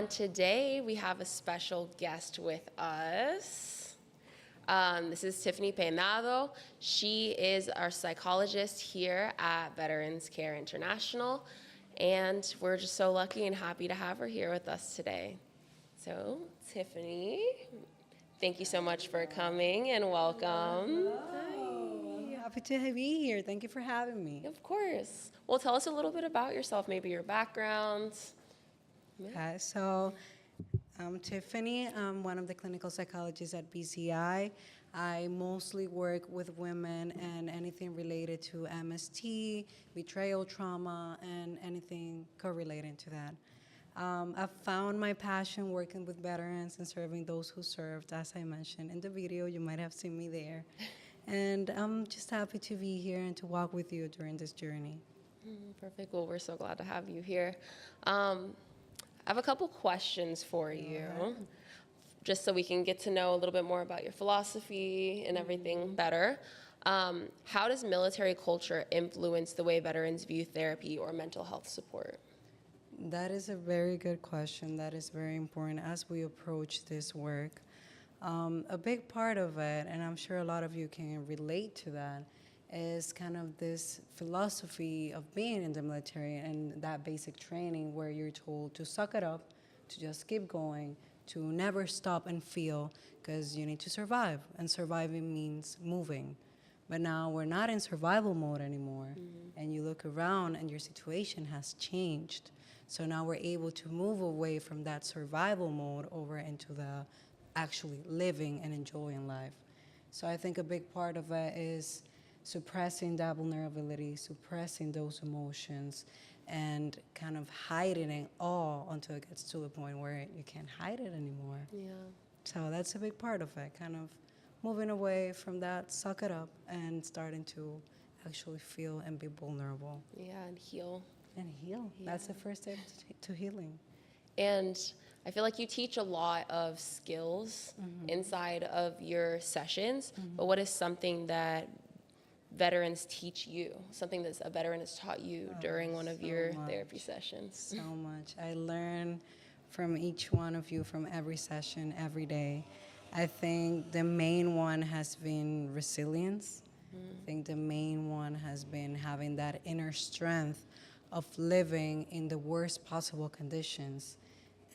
And today we have a special guest with us. This is Tiffany Peinado. She is our psychologist here at Veterans Care International. And we're just so lucky and happy to have her here with us today. So, Tiffany, thank you so much for coming and welcome. Hello. Happy to be here. Thank you for having me. Of course. Well, tell us a little bit about yourself, maybe your background. Okay, so I'm Tiffany. I'm one of the clinical psychologists at BCI. I mostly work with women and anything related to MST, betrayal trauma, and anything correlated to that. I've found my passion working with veterans and serving those who served. As I mentioned in the video, you might have seen me there. And I'm just happy to be here and to walk with you during this journey. Perfect. Well, we're so glad to have you here. I have a couple questions for you, just so we can get to know a little bit more about your philosophy and everything better. How does military culture influence the way veterans view therapy or mental health support? That is a very good question. That is very important as we approach this work. A big part of it, and I'm sure a lot of you can relate to that, is kind of this philosophy of being in the military and that basic training where you're told to suck it up, to just keep going, to never stop and feel, because you need to survive, and surviving means moving. But now we're not in survival mode anymore, and you look around and your situation has changed. So now we're able to move away from that survival mode over into the actually living and enjoying life. So I think a big part of it is suppressing that vulnerability, suppressing those emotions, and kind of hiding it all until it gets to a point where you can't hide it anymore. Yeah. So that's a big part of it, kind of moving away from that suck it up and starting to actually feel and be vulnerable. Yeah, and heal. And heal. Yeah. That's the first step to healing. And I feel like you teach a lot of skills inside of your sessions, but what is something that veterans teach you, something that a veteran has taught you during one of your therapy sessions? So much. I learn from each one of you from every session, every day. I think the main one has been resilience. I think the main one has been having that inner strength of living in the worst possible conditions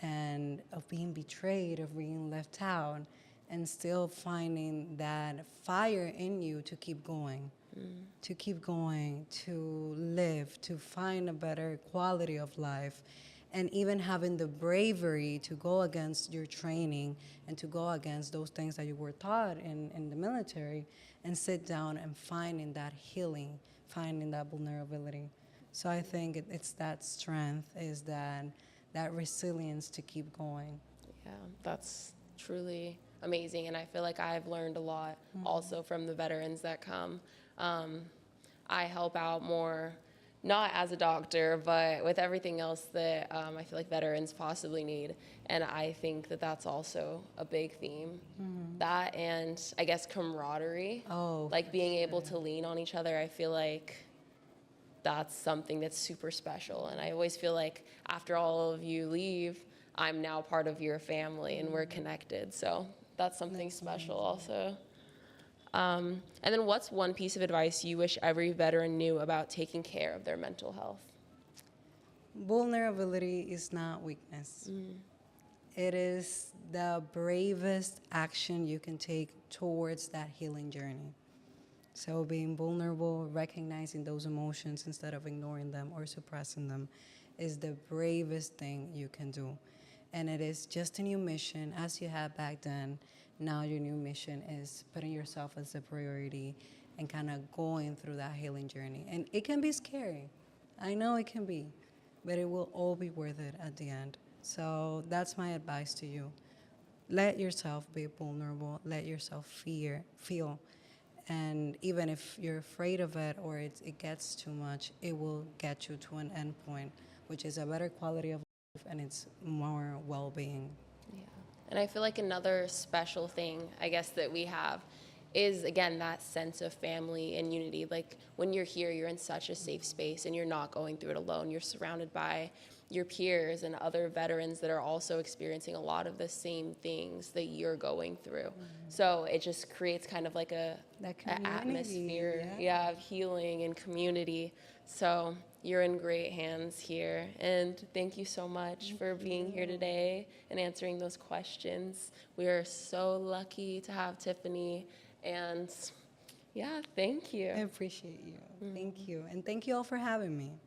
and of being betrayed, of being left out, and still finding that fire in you to keep going. To keep going, to live, to find a better quality of life, and even having the bravery to go against your training and to go against those things that you were taught in the military and sit down and finding that healing, finding that vulnerability. So I think it's that strength, is that resilience to keep going. Yeah, that's truly amazing, and I feel like I've learned a lot also from the veterans that come. I help out more, not as a doctor, but with everything else that I feel like veterans possibly need, and I think that that's also a big theme. That and I guess camaraderie, like being able to lean on each other. I feel like that's something that's super special, and I always feel like after all of you leave, I'm now part of your family and we're connected, so that's something special also. And then what's one piece of advice you wish every veteran knew about taking care of their mental health? Vulnerability is not weakness. It is the bravest action you can take towards that healing journey. So being vulnerable, recognizing those emotions instead of ignoring them or suppressing them is the bravest thing you can do. And it is just a new mission as you had back then. Now your new mission is putting yourself as a priority and kind of going through that healing journey. And it can be scary. I know it can be, but it will all be worth it at the end. So that's my advice to you. Let yourself be vulnerable. Let yourself feel. And even if you're afraid of it or it gets too much, it will get you to an end point, which is a better quality of life and it's more well-being. Yeah. And I feel like another special thing, I guess, that we have is, again, that sense of family and unity. Like when you're here, you're in such a safe space and you're not going through it alone. You're surrounded by your peers and other veterans that are also experiencing a lot of the same things that you're going through. So it just creates kind of like a atmosphere, of healing and community. So you're in great hands here. And thank you so much for being here today and answering those questions. We are so lucky to have Tiffany. And yeah, thank you. I appreciate you. Thank you. And thank you all for having me.